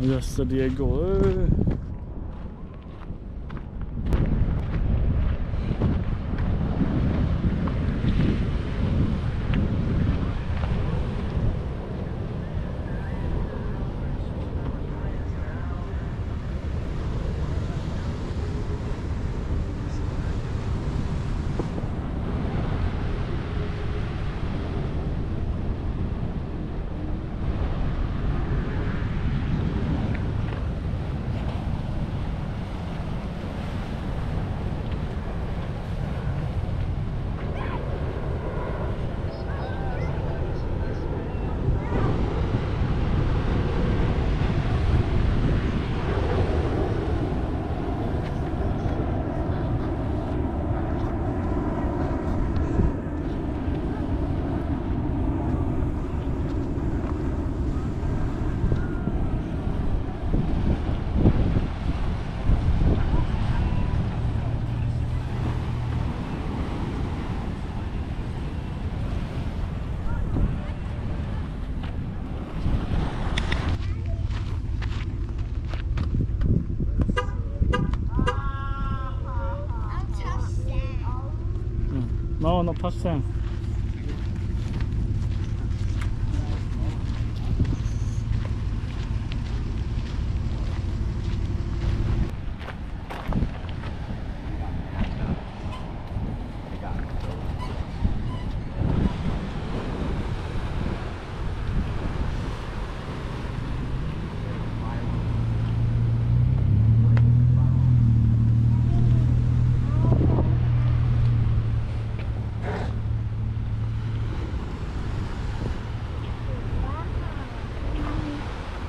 Yes, Diego. No, not touch them.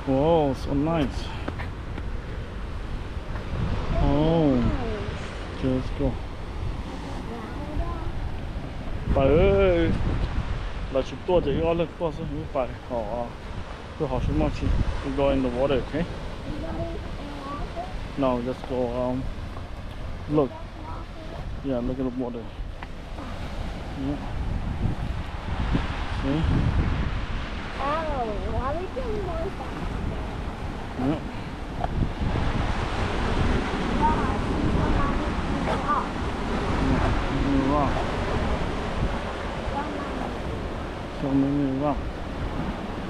Whoa, so nice. Oh, let's go. Phải ơi, là chụp tua thì có lực tua sẽ không phải. Cứ họ xuống chi. We go in the water, okay? No, just go. Look. Yeah, look at the water. Yeah. See? Oh, why are we doing more stuff? Yeah. Rock. So many rock.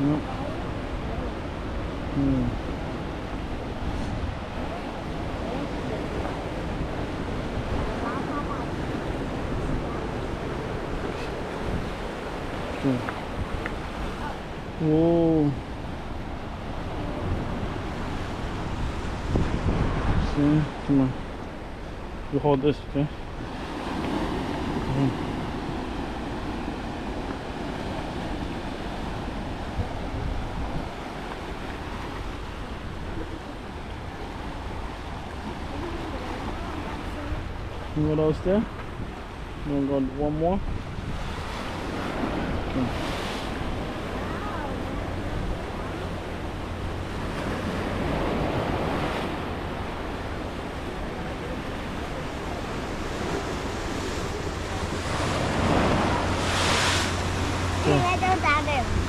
Yep. Whoa. See, come on. You hold this, okay? What else there? You want to go one more? Okay.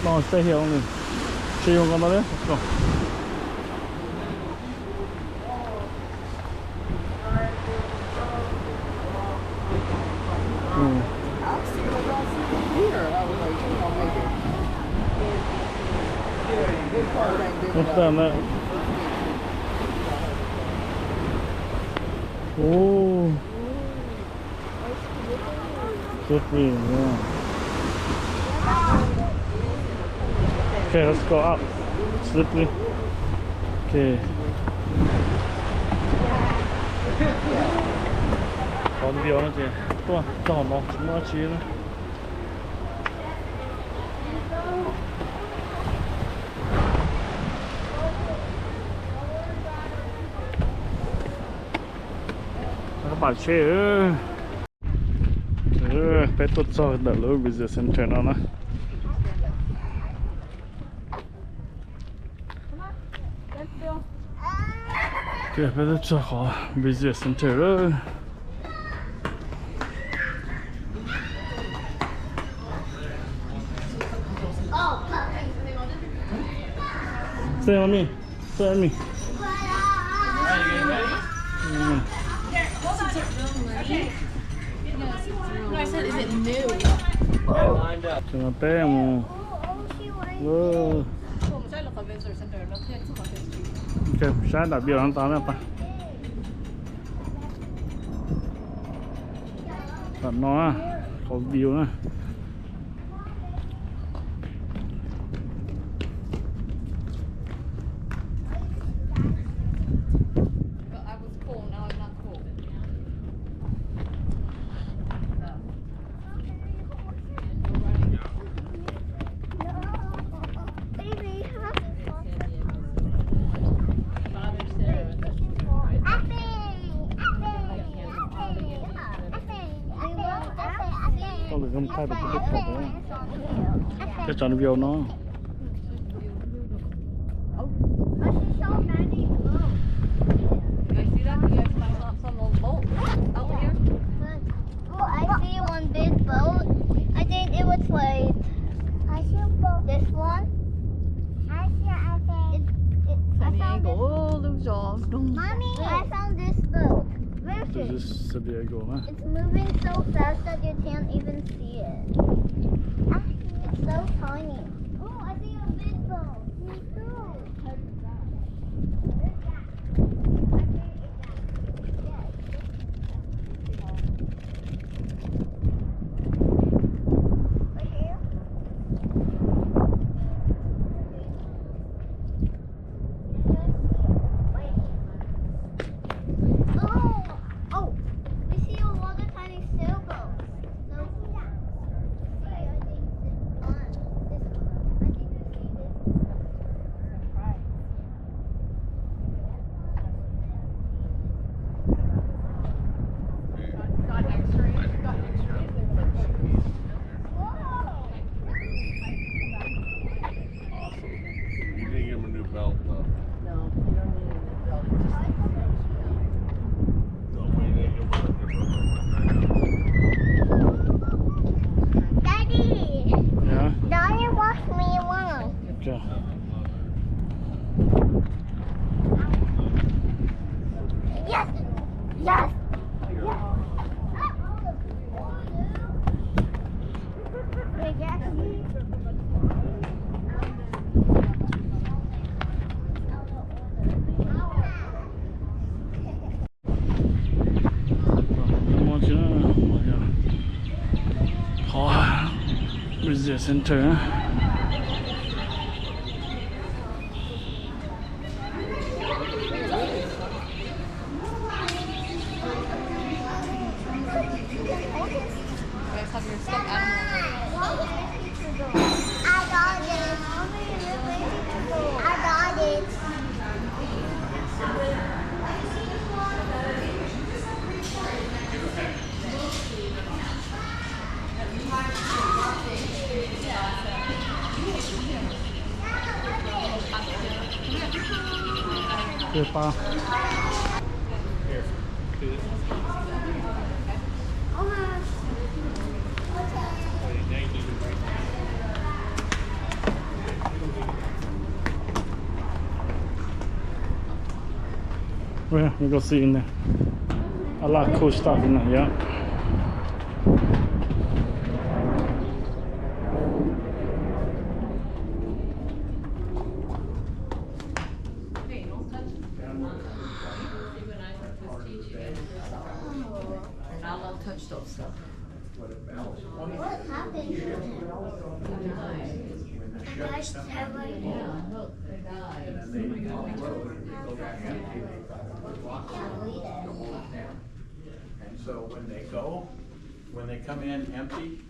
No, stay here only. So you want to go there? Let's go. What's that, Matt? Oh, slippery, yeah. Okay, let's go up. Slippery. Okay. Còn điều nữa chị. Tôi cho nó chúng nó chi nữa. Các bạn chơi bé tốt cho đỡ lối bây giờ xem chơi nó nè. Okay, bé tốt cho họ bây giờ xem chơi rồi. Say mommy. Tell me. No, I said, is it new? Tengah temu. Wow. Ok, sáng đặt biểu hắn tao nè pa. Đặt nó có view nè. I was cool, now I'm not cool. Baby, Có người không khai được cái bếp hộp đấy. Cái chọn view nó. You guys see that? You guys saw some little boat out here? Oh, I see one big boat. I think it was like this one. I found this. Oh, there's all. Mommy, I found this boat. Where is This it? is San Diego, huh? It's moving so fast that you can't even see it. It's so tiny. Oh, I see a big boat. Me too. Right here. Oh, we see a lot of tiny sailboats. So, I think this one. I think we see this. Got x-rays. Got x-rays. They were like, Whoa! You didn't give him a new belt, though. no, you don't need a new belt. It's No, we didn't give him a new belt. Daddy, Yeah. Daddy, watch me one. Okay. Yes, yes. Visit center. You guys have your stuffed animals. I got it. Okay, pa. Well, you go see in there. A lot of cool stuff in there, yeah. Hey, don't touch it. You and I was teaching. You're not allowed to touch those stuff. What happened? The guys have like Yeah, look, they died. And so when they come in empty,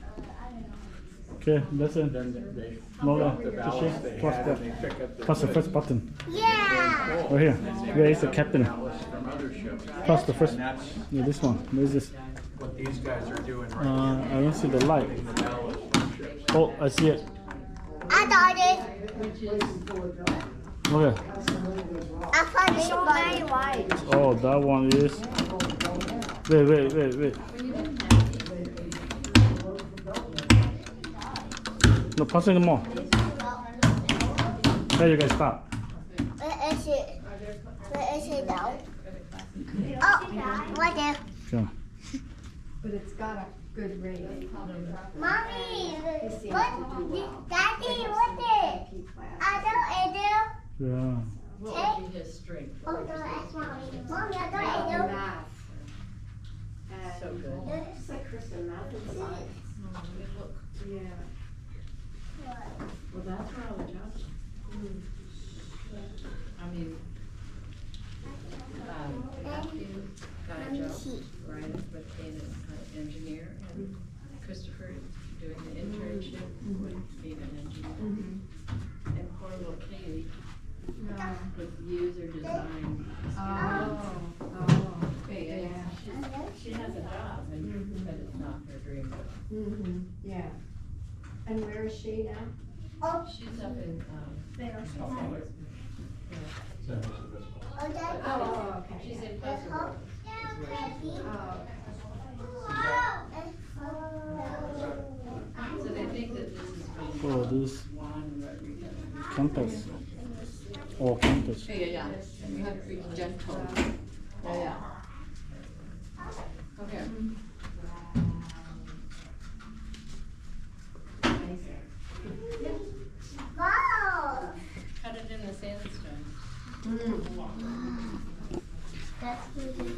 Okay, listen. then they Mola, drop the to ballast shake. they Press had that. and they pick up the Press the wood first button. Yeah. Right here. Where is the captain? ballast from other ships. Press the first. And that's Yeah, this one. Where is this? what these guys are doing right now. I don't see the light. The ballast from ships. Oh, I see it. I got it. Okay. I found it very white. Oh, that one is. Wait. No, press any more. There you guys stop. It's it. Is it down? Oh, what there? Yeah. But it's got a good rating. Mommy, He seems what? to do well. Daddy, what there? I don't eat Yeah. What would be his strength? Oh, no, that's mommy. Mommy, I don't Well, eat math. So And good. it's like Kristen math and science. Yeah. Well, that's where all the jobs are. I mean, Matthew got a job, right, with being an engineer, and Christopher doing the internship with being an engineer. And poor little Katie with user design. Yeah. She has a job, but it's not her dream job. Yeah. And where is she now? She's up in, Oh, Daddy. Oh, okay. she's in Pleasantville. So they think that this is from Oh, this Juan Rodriguez. campus. Oh, campus. Yeah. You have to be gentle. Yeah. Okay. Wow. Cut it in the sandstone. That's where the job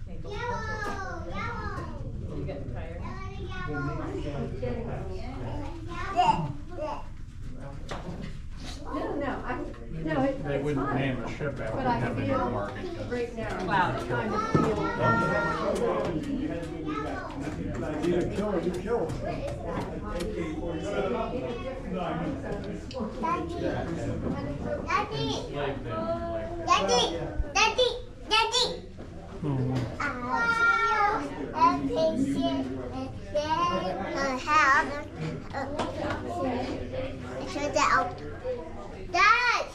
Okay, go Yellow, yellow. You get tired? No, They it's wouldn't fine. name a ship after But I him in feel the market. right now, Cloudy. I kind of feel. Daddy, Like them, like Daddy, Daddy, Daddy. Oh, Turn that out. Dad!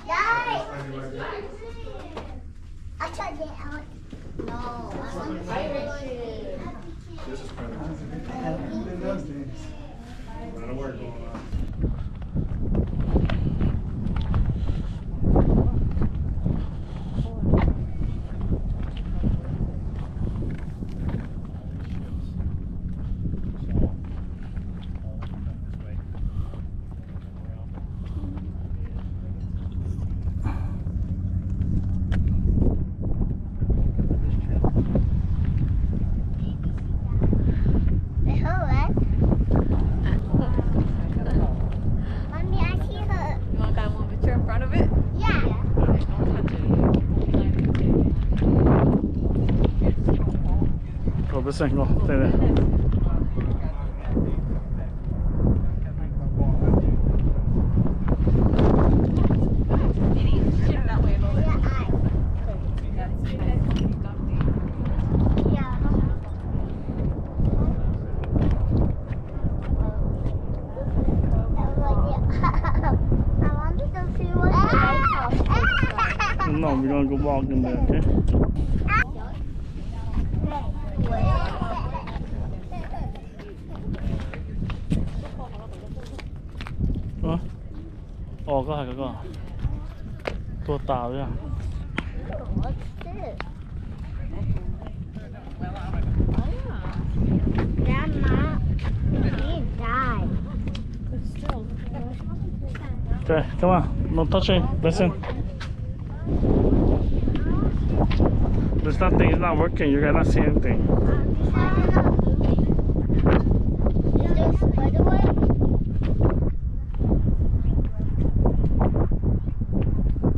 Dad! I turned it out. No, I want to this is kind of. A lot of work going on. Mommy, I see her. You want to got one picture in front of it? Yeah. Don't touch it. Gå på sängen. Det är det. Shit, that way a little bit. Yeah. I wanted to see what No, we're gonna go walk in there, okay? Hả? Ồ, có hả, có. Tua tàu đấy à? What's this? Grandma, he died. Okay, come on. No touching. Listen. There's nothing. It's not working. You cannot see anything. Is there a spider web?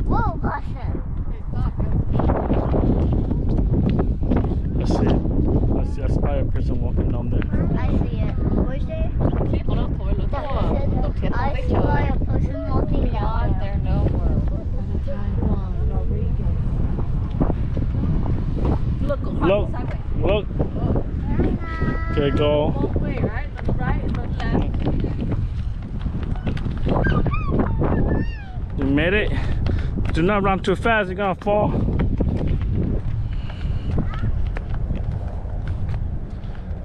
Whoa, person. Let's see. I see a spider person walking down there. I see it. Where's it? People don't toilet. I saw a person walking down there. There no more. Look, Look. Look. Okay, go. both way, right? The right and the left. You made it. Do not run too fast. You're gonna fall.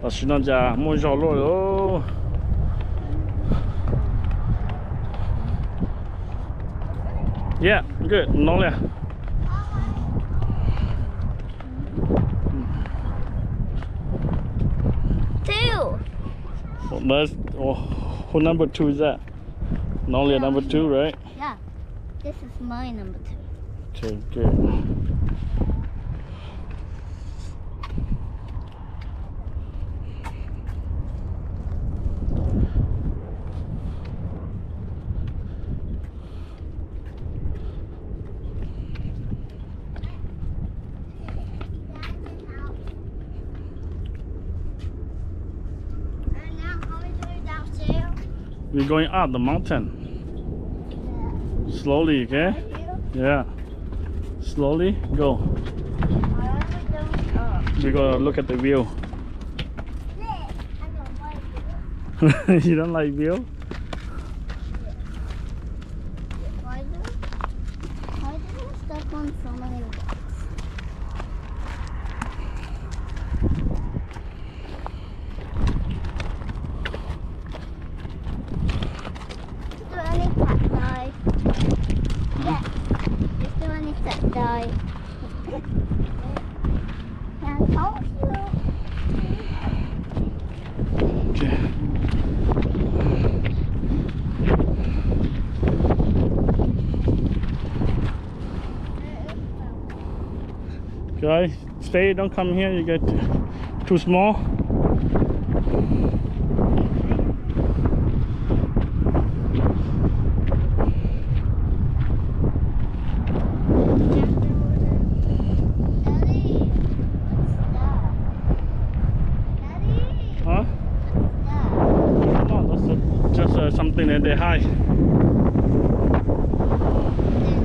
Là, je suis dans un mon genre là. Yeah, good. No leh. Two. That's who number 2 is that? No leh number 2, right? Yeah. This is my number 2. Okay, good. And now how are we going downstairs? We're going up the mountain. Slowly, okay? Yeah. Slowly, go. How are we going up? We're gonna look at the view. I don't like it. You don't like view? Why do we step on so many rocks? Do any cacti? Yeah. Is there any cacti? Can I help you? Okay. Guys, stay, don't come here, you get too small. Daddy, what's that? Daddy, Huh? what's that? No, that's just something that they hide. They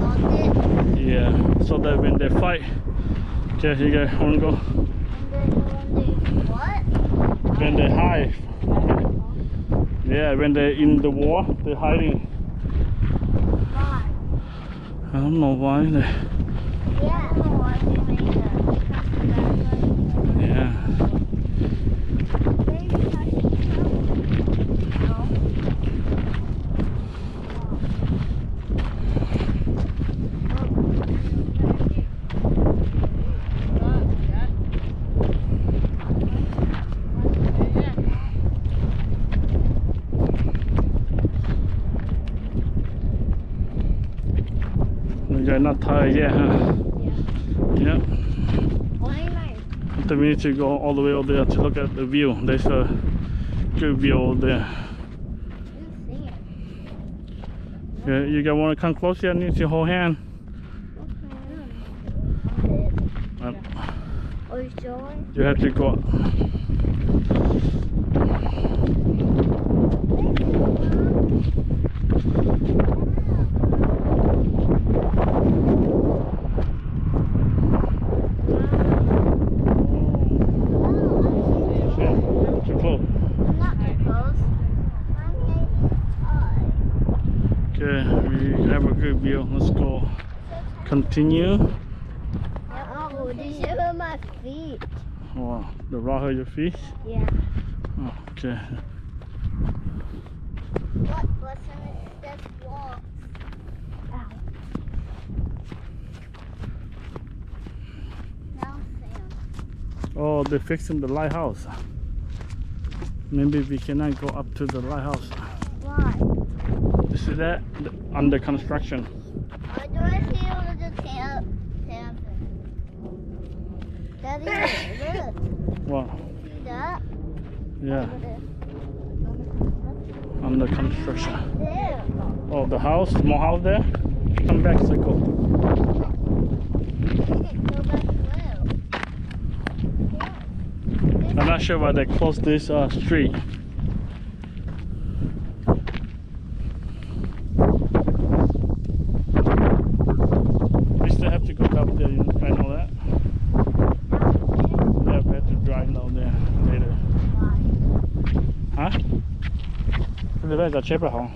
locked it. Yeah, so that when they fight. Okay, you guys wanna go? And then they what? When they hide. Yeah, when they're in the war, they're hiding. Why? I don't know why. Yeah. Why they made that? Yeah. You're not tired yet, huh? Yeah. Then we need to go all the way over there to look at the view. There's a good view over there. Yeah, you guys want to come close here? I need to hold hand. Are you sure? You have to go up. Yeah, too close. I'm not too close. Okay, we have a good view. Let's go. Continue. Oh, did you hurt my feet? Oh, the rock hurt your feet? Yeah. Oh, okay. What's in this wall? Ow. Now Sam. Oh, they're fixing the lighthouse. Maybe we cannot go up to the lighthouse. Why? You see that? Under construction. I do I see all the tail? Daddy, look. Wow. See that? Yeah, under construction. There. Oh, the house, small house there? Come back, circle. Go back blue. I'm not sure why they closed this street. We still have to go up there, I know that. Yeah, we have to drive down there later. Hả? Cái đấy là chép là không?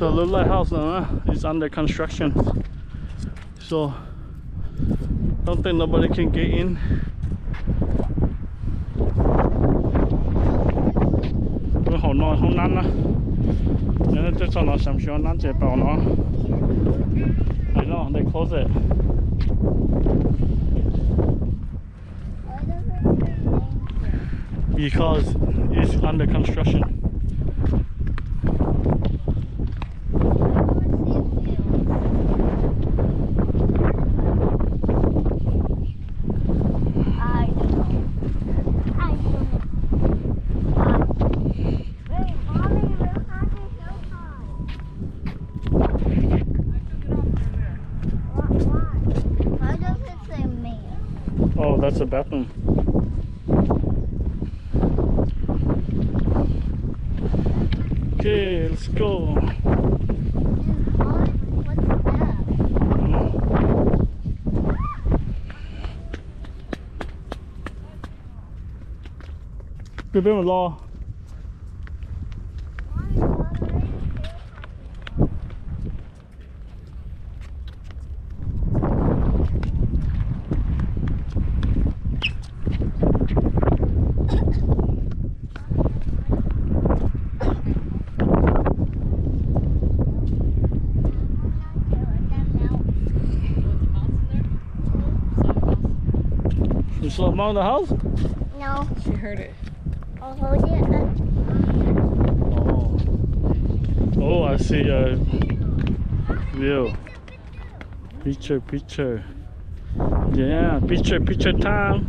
So little lighthouse is under construction. So don't think nobody can get in. Cái hồ nó không năn á. Nên tôi cho nó sắm sửa năn chế bảo nó. I know they close it. Because it's under construction. Oh, that's a bathroom. Okay, let's go. Cái bên mà lo. You saw him out of the house? No, She heard it. I'll hold it up. Oh, I see a view. Picture. Yeah, picture time.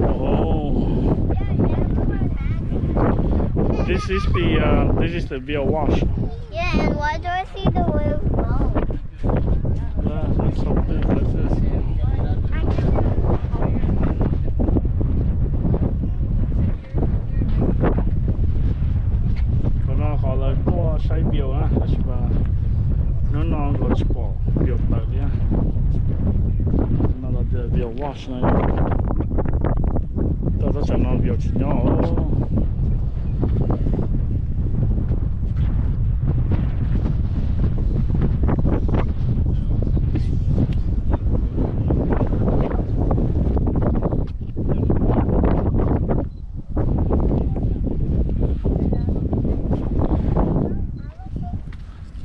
Oh, this is the beer wash. Yeah, and why do I see the wave roll? Yeah, that's so big like this. Nó gọi là qua xây biểu á, và nó gọi là bỏ biểu tự đi á. Nó là biểu wash này. Tao sẽ nó biểu chỉ nhỏ.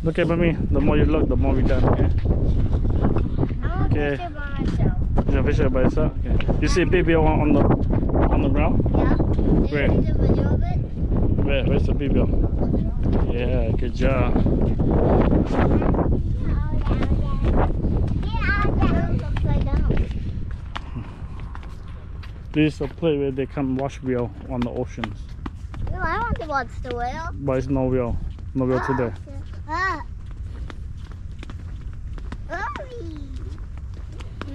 Look at me. The more you look, the more we done. Okay. I'm Okay. gonna by myself. You fish it by yourself. Okay. You see a baby on the ground? Yeah. Did Where? you see the video of it? Where's the baby? Yeah, good job. Upside down. This is a place where they come watch whale on the oceans, No, I want to watch the whale. but it's no whale today. Ah. Mommy.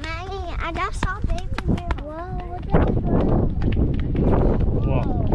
Maggie, I just saw baby bear. Whoa, look at the bird. Wow.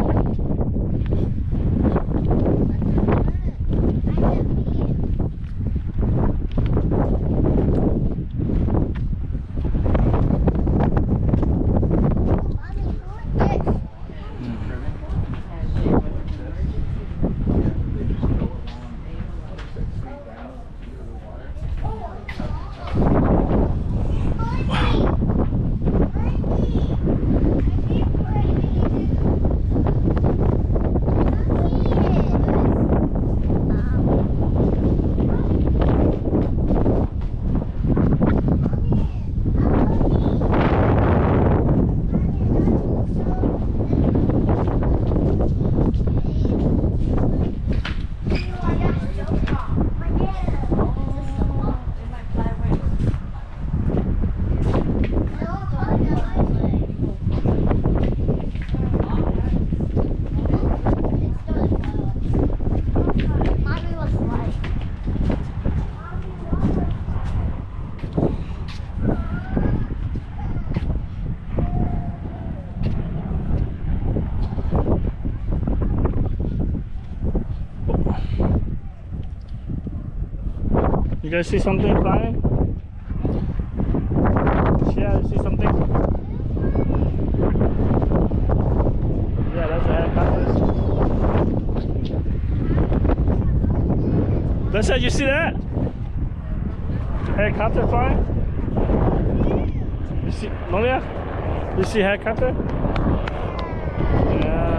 You guys see something flying? Yeah, you see something? Yeah, that's a helicopter. Princess, you see that? Helicopter flying? You see, Nolia? You see helicopter? Yeah.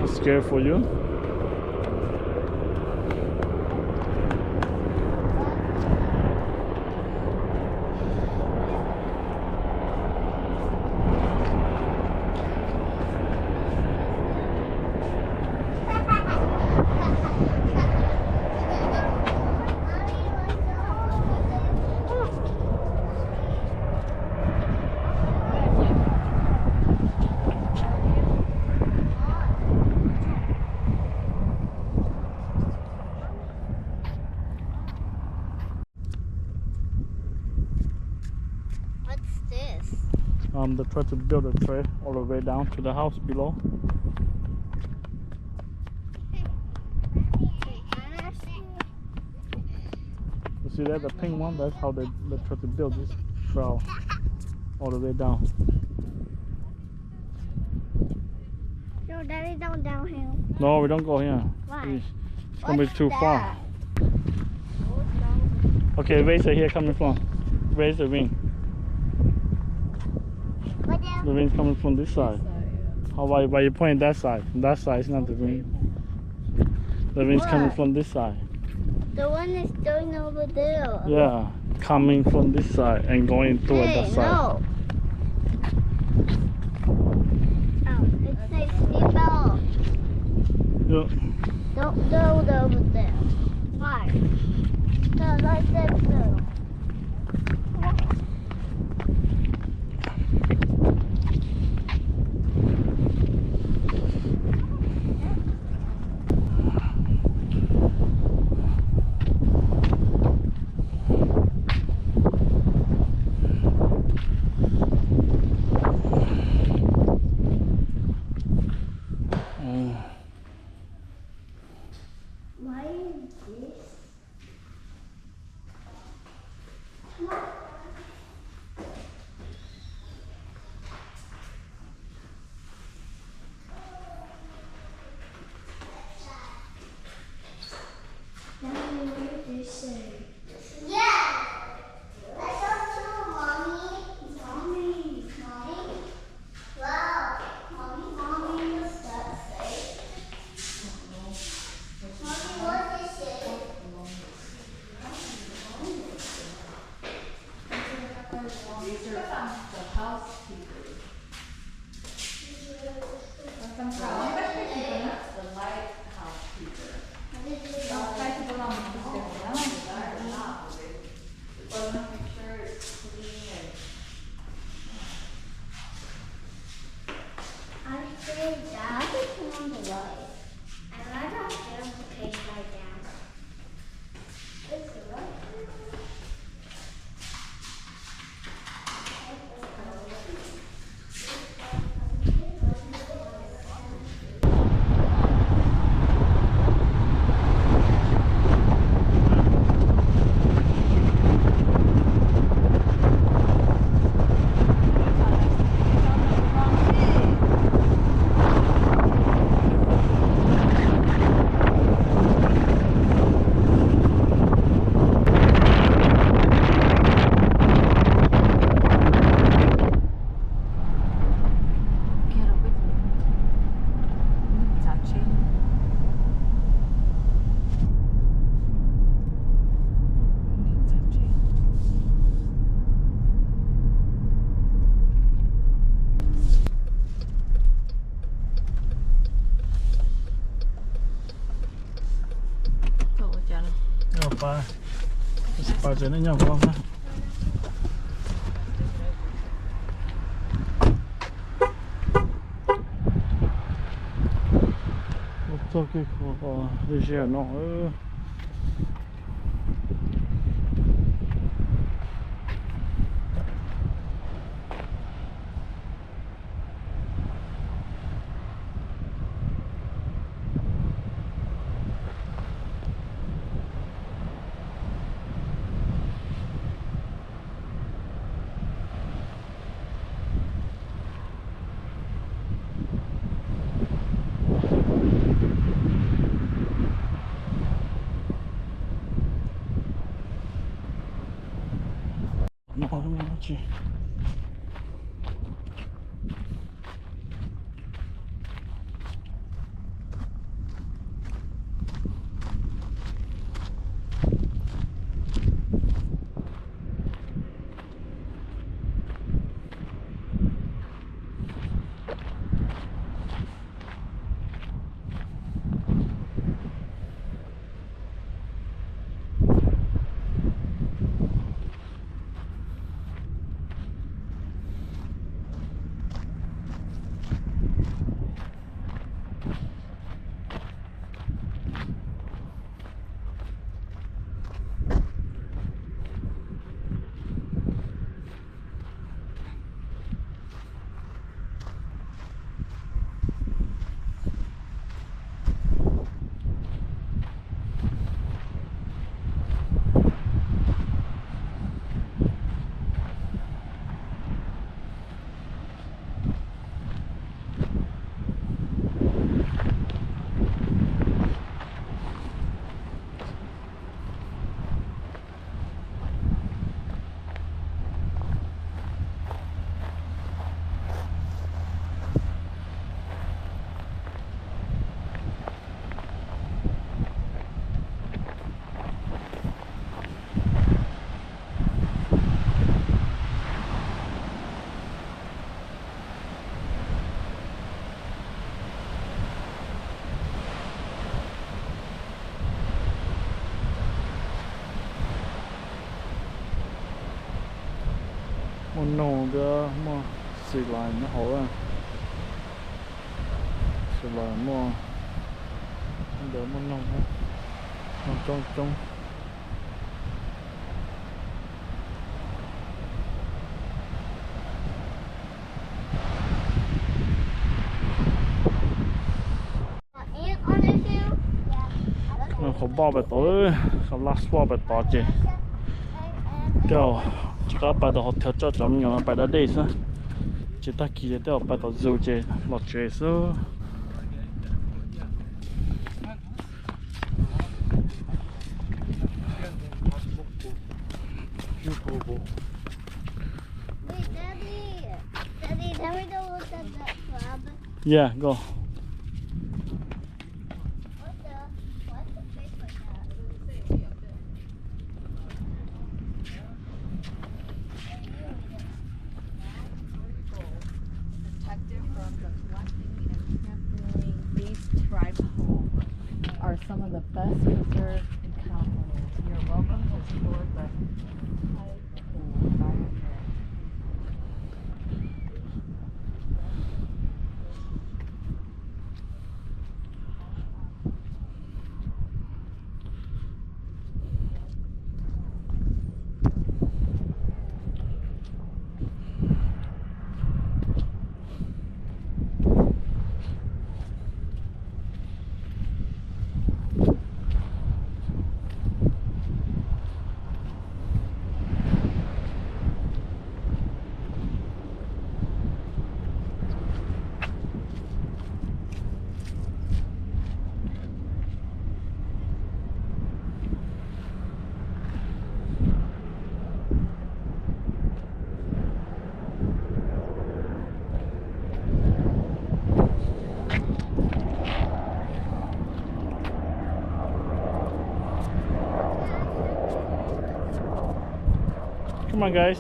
That's scary for you? What's this? They try to build a trail all the way down to the house below. You see that? The pink one? That's how they try to build this trail all the way down. No, Daddy, don't downhill. No, we don't go here. Why? It's gonna be What's too far. that? Okay, where's it here coming from? Where's the wind? What the? The wind's coming from this side. How about why you pointing that side? That side is not the wind. The wind's coming What? from this side. The one is going over there. Yeah, coming from this side and going toward Hey, that side. no. Oh, it says seatbelt. Yeah. Don't go over there. Why? Because I said so. Why is this? Daddy, what did this say? Yeah! I saw too, Mommy. Mommy. Mommy? Wow. Mommy, what's that say? Mommy, what does it say? These are the housekeepers. The light housekeeper. Well, make sure it's clean and I say that. I just turn on the light. And I don't care if the page right down. It's the light. Get up with me. Touchy. Cậu chả được. Nhỏ ba. Ba trên nó nhỏ quá mà. 어떻게 그거 되지 않아? 去。我弄个么水来那好啊，水来么，那得么弄啊，弄中。Ant on it too? Yeah. เขาบอกไปตัวเขาลักว่าไปตัวเจเดี๋ยวจะไปตัวเที่ยวจอดจอมยังไปได้ดีซะจะตะกี้เดี๋ยวไปตัวจูเจหลอดเจซะ Wait, Daddy. Daddy, can we go look at that crab? Yeah, go. What's the face like that? Protected from the collecting and sampling, these tribes are some of the best preserved in California. You're welcome to explore the high school environment. Come on, guys.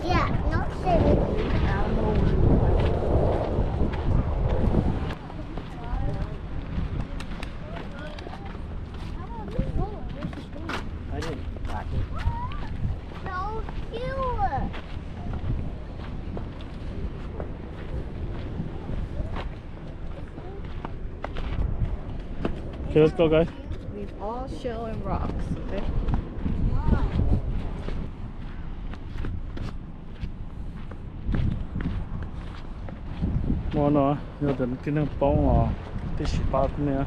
Yeah, not swimming. I didn't. So cute. Okay, let's go, guys. Leave all shell and rocks, okay? Mua nó, giờ đến cái nước bóng là cái spot nè.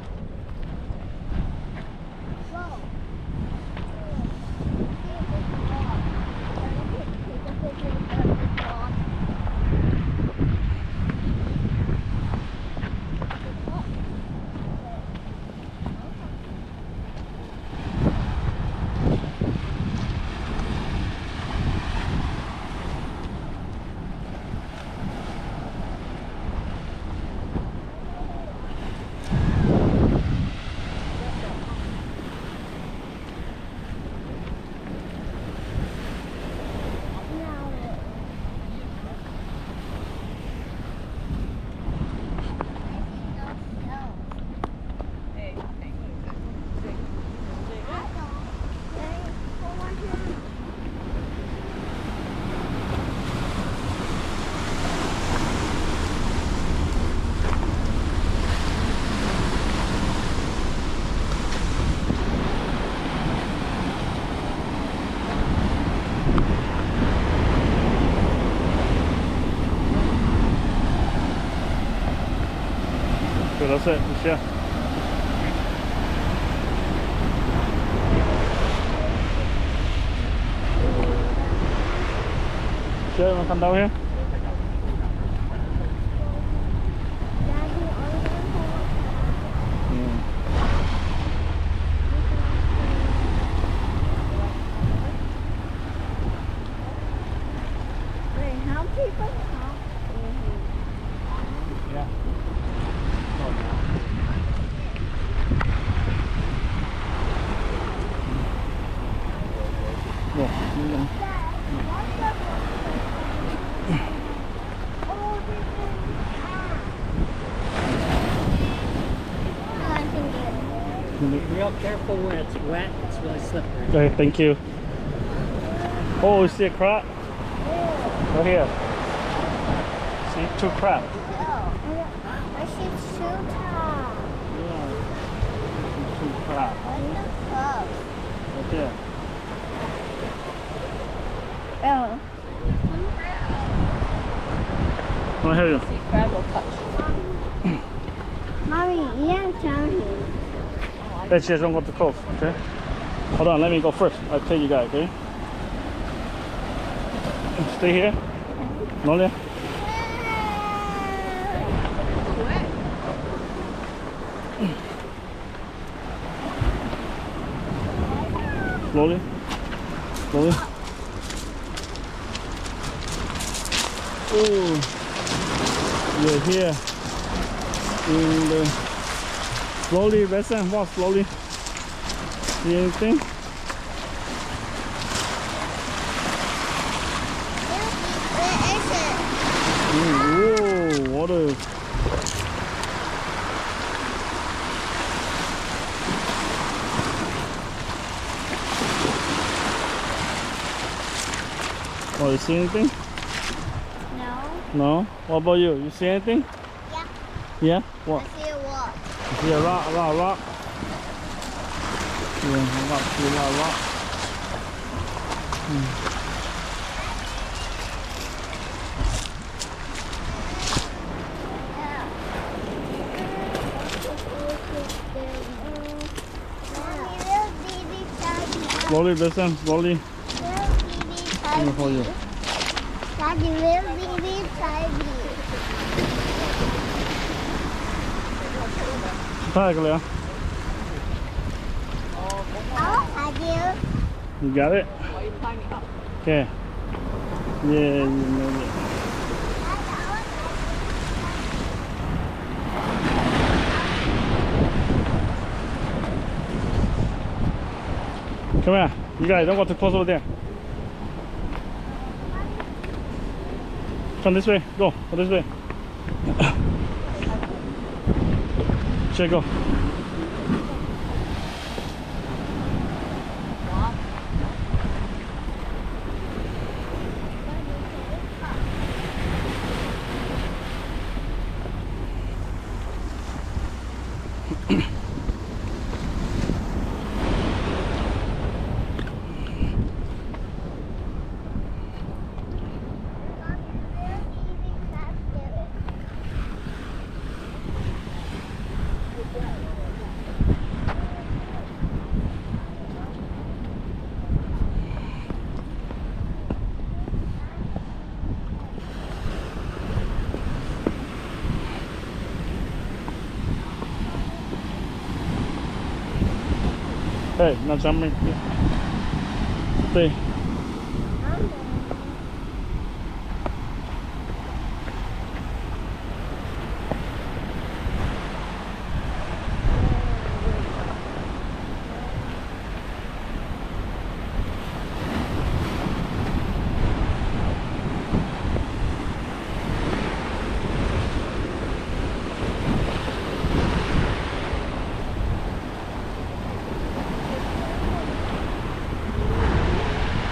that's it. Just, yeah. Sure, you want to come down here? Daddy, wait, how people talk? Yeah. Real careful when it's wet, it's really slippery. Okay, thank you. Oh, you see a crab? Right here. See, 2 crab. I see shooter. Yeah. 2 crab. Right there. Oh. Right here. See, crab will touch. Mommy, yeah, Johnny. Hey, cheers, don't go too close, okay? Hold on, let me go first. I'll tell you guys, okay? Stay here. Nolia. Slowly. Slowly. Oh, you're here. In the slowly, Vincent, walk slowly. See anything? Where is it? Whoa, what a... Oh, you see anything? No. No? What about you? You see anything? Yeah. Yeah? What? I see a wall. You see a rock, rock. Yeah, a rock, see a rock. Slowly, listen, slowly. Let me hold you. Daddy, will be tidy. Tag, Leah. Oh, I You got it? Why you tie me up? Okay. Yeah, you made it. Come here. You guys don't go too close over there. Come this way. Go this way. Sure, go. Hey, not jumping. Stay.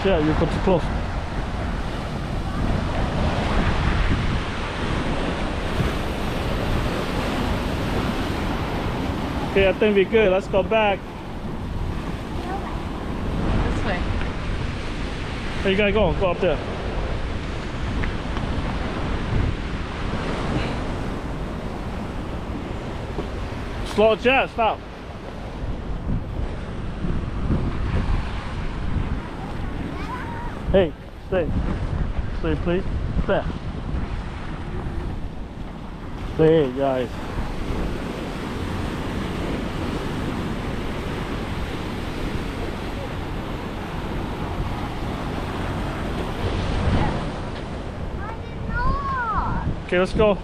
Yeah, you got too close. Okay, I think we're good. Let's go back. This way. Hey, you gotta go up there. Slow, Jet, stop. Hey, stay. Stay, please. Stay. Stay, guys. I did not. Okay, let's go.